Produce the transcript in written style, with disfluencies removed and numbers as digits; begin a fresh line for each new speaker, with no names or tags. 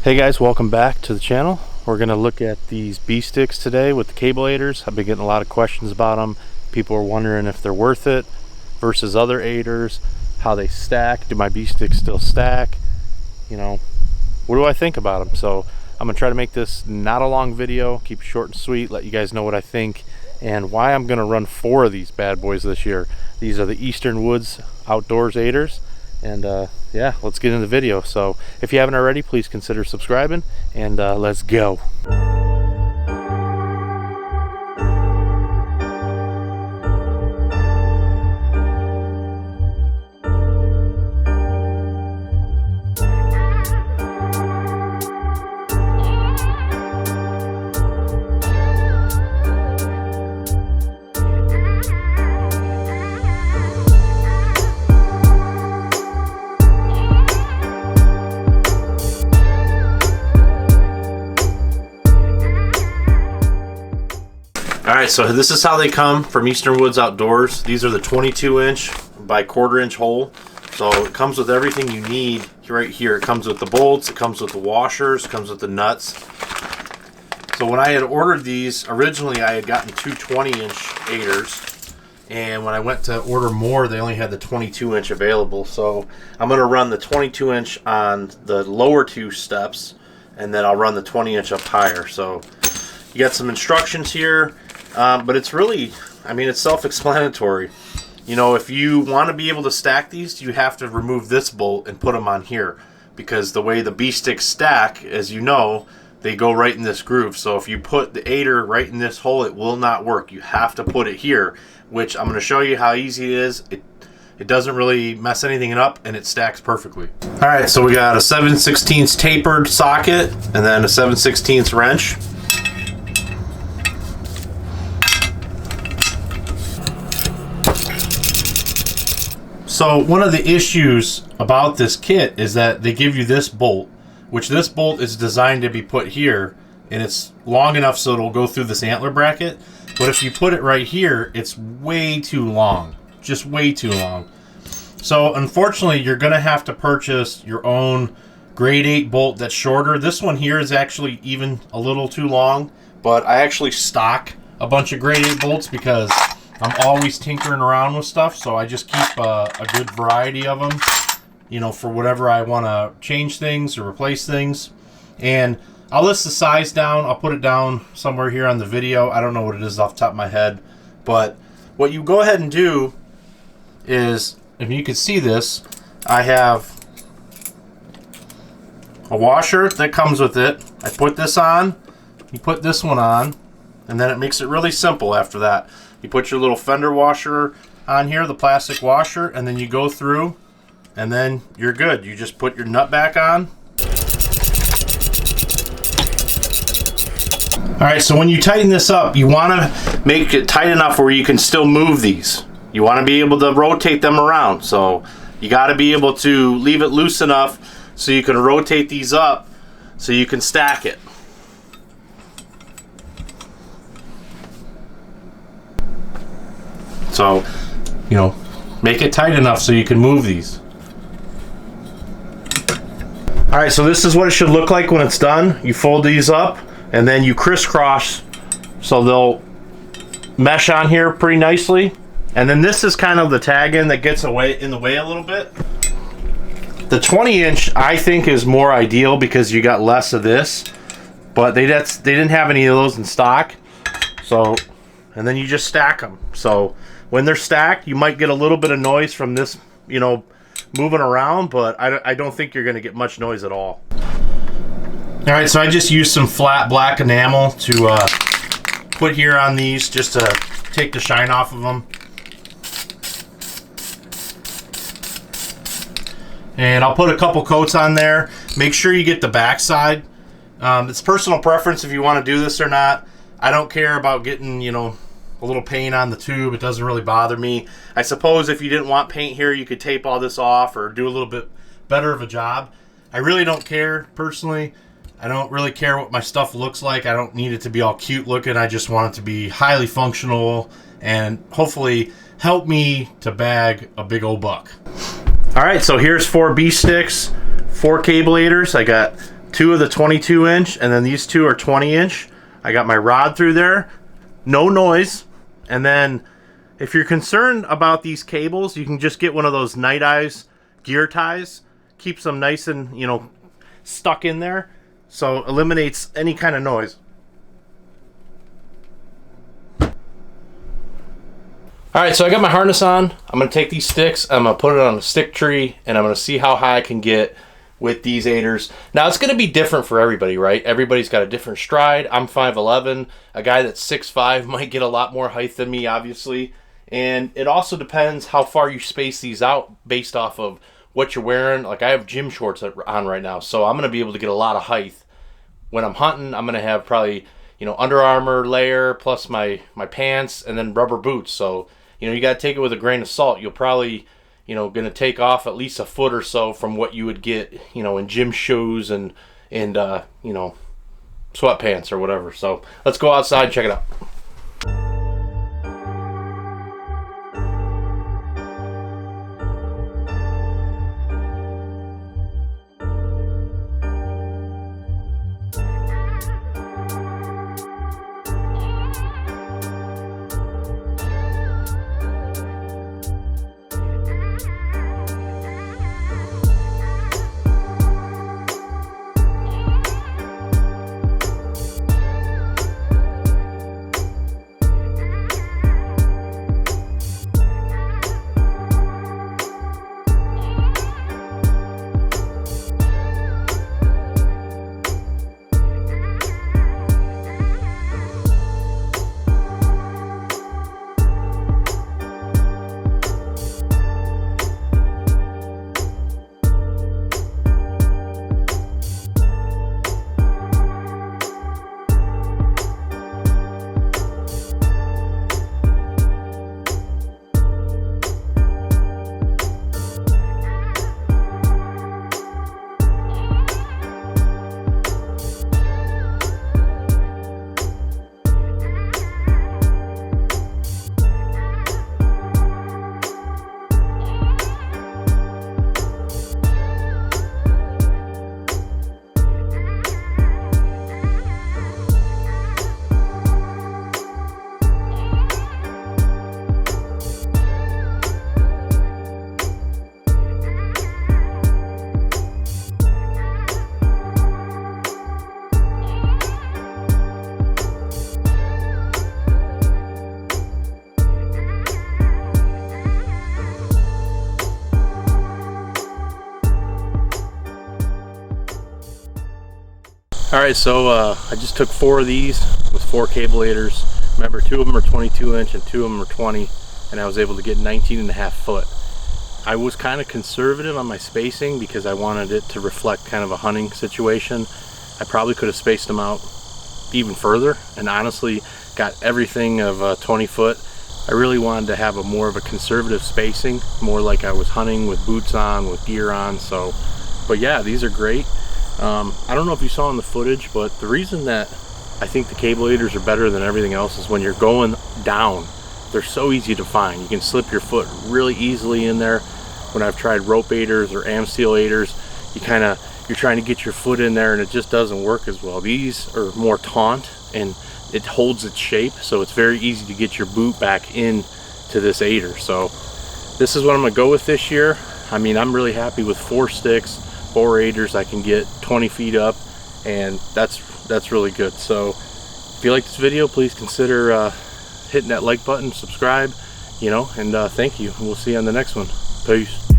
Hey guys, welcome back to the channel. We're going to look at these B-sticks today with the cable aiders. I've been getting a lot of questions about them. People are wondering if they're worth it versus other aiders, how they stack. Do my B-sticks still stack? You know, what do I think about them? So I'm going to try to make this not a long video, keep it short and sweet, let you guys know what I think and why I'm going to run 4 of these bad boys this year. These are the Eastern Woods Outdoors aiders. And yeah, let's get into the video. So if you haven't already, please consider subscribing, and let's go. Alright, so this is how they come from Eastern Woods Outdoors. These are the 22-inch by 1/4-inch hole. So it comes with everything you need right here. It comes with the bolts, it comes with the washers, it comes with the nuts. So when I had ordered these, originally I had gotten 2 20-inch aiders. And when I went to order more, they only had the 22-inch available. So I'm going to run the 22-inch on the lower 2 steps, and then I'll run the 20-inch up higher. So you got some instructions here. But it's really, I mean, it's self-explanatory. You know, if you want to be able to stack these, you have to remove this bolt and put them on here. Because the way the B-sticks stack, as you know, they go right in this groove. So if you put the aider right in this hole, it will not work. You have to put it here, which I'm going to show you how easy it is. It doesn't really mess anything up, and it stacks perfectly. Alright, so we got a 7/16 tapered socket, and then a 7/16 wrench. So one of the issues about this kit is that they give you this bolt, which this bolt is designed to be put here, and it's long enough so it'll go through this antler bracket. But if you put it right here, it's way too long, just way too long. So unfortunately, you're going to have to purchase your own grade 8 bolt that's shorter. This one here is actually even a little too long, but I actually stock a bunch of grade 8 bolts because I'm always tinkering around with stuff, so I just keep a good variety of them, you know, for whatever I want to change things or replace things. And I'll list the size down. I'll put it down somewhere here on the video. I don't know what it is off the top of my head, but what you go ahead and do is, if you can see this, I have a washer that comes with it. I put this on, you put this one on, and then it makes it really simple after that. You put your little fender washer on here, the plastic washer, and then you go through, and then you're good. You just put your nut back on. Alright, so when you tighten this up, you want to make it tight enough where you can still move these. You want to be able to rotate them around. So you got to be able to leave it loose enough so you can rotate these up so you can stack it. So, you know, make it tight enough so you can move these. Alright, so this is what it should look like when it's done. You fold these up, and then you crisscross so they'll mesh on here pretty nicely. And then this is kind of the tag-in that gets in the way a little bit. The 20-inch, I think, is more ideal because you got less of this. But they didn't have any of those in stock. So, and then you just stack them. So when they're stacked, you might get a little bit of noise from this, you know, moving around, but I don't think you're going to get much noise at all. Alright, so I just used some flat black enamel to put here on these just to take the shine off of them. And I'll put a couple coats on there. Make sure you get the back side. It's personal preference if you want to do this or not. I don't care about getting, you know, a little paint on the tube. It doesn't really bother me. I suppose if you didn't want paint here, you could tape all this off or do a little bit better of a job. I really don't care, personally. I don't really care what my stuff looks like. I don't need it to be all cute looking. I just want it to be highly functional and hopefully help me to bag a big old buck. All right, so here's 4 B-sticks, 4 cable aiders. I got 2 of the 22 inch, and then these 2 are 20 inch. I got my rod through there, no noise. And then if you're concerned about these cables, you can just get one of those Night Eyes gear ties. Keeps them nice and, you know, stuck in there, so eliminates any kind of noise. Alright, so I got my harness on. I'm going to take these sticks, I'm going to put it on a stick tree, and I'm going to see how high I can get with these aiders. Now, it's going to be different for everybody, right? Everybody's got a different stride. I'm 5'11". A guy that's 6'5" might get a lot more height than me, obviously. And it also depends how far you space these out based off of what you're wearing. Like, I have gym shorts on right now, so I'm going to be able to get a lot of height. When I'm hunting, I'm going to have probably, you know, Under Armour layer plus my pants and then rubber boots. So, you know, you got to take it with a grain of salt. You'll probably, you know, going to take off at least a foot or so from what you would get, you know, in gym shoes and you know, sweatpants or whatever. So let's go outside and check it out. Alright, so I just took 4 of these with 4 cable aiders. Remember, 2 of them are 22 inch and 2 of them are 20, and I was able to get 19.5 foot. I was kind of conservative on my spacing because I wanted it to reflect kind of a hunting situation. I probably could have spaced them out even further and honestly got everything of 20 foot. I really wanted to have more of a conservative spacing, more like I was hunting with boots on, with gear on. So, but yeah, these are great. I don't know if you saw in the footage, but the reason that I think the cable aiders are better than everything else is when you're going down, they're so easy to find. You can slip your foot really easily in there. When I've tried rope aiders or Amsteel aiders, you're trying to get your foot in there and it just doesn't work as well. These are more taut and it holds its shape, so it's very easy to get your boot back in to this aider. So this is what I'm gonna go with this year. I mean, I'm really happy with 4 sticks, 4 aiders. I can get 20 feet up, and that's really good. So if you like this video, please consider hitting that like button, subscribe, you know, and thank you. We'll see you on the next one. Peace.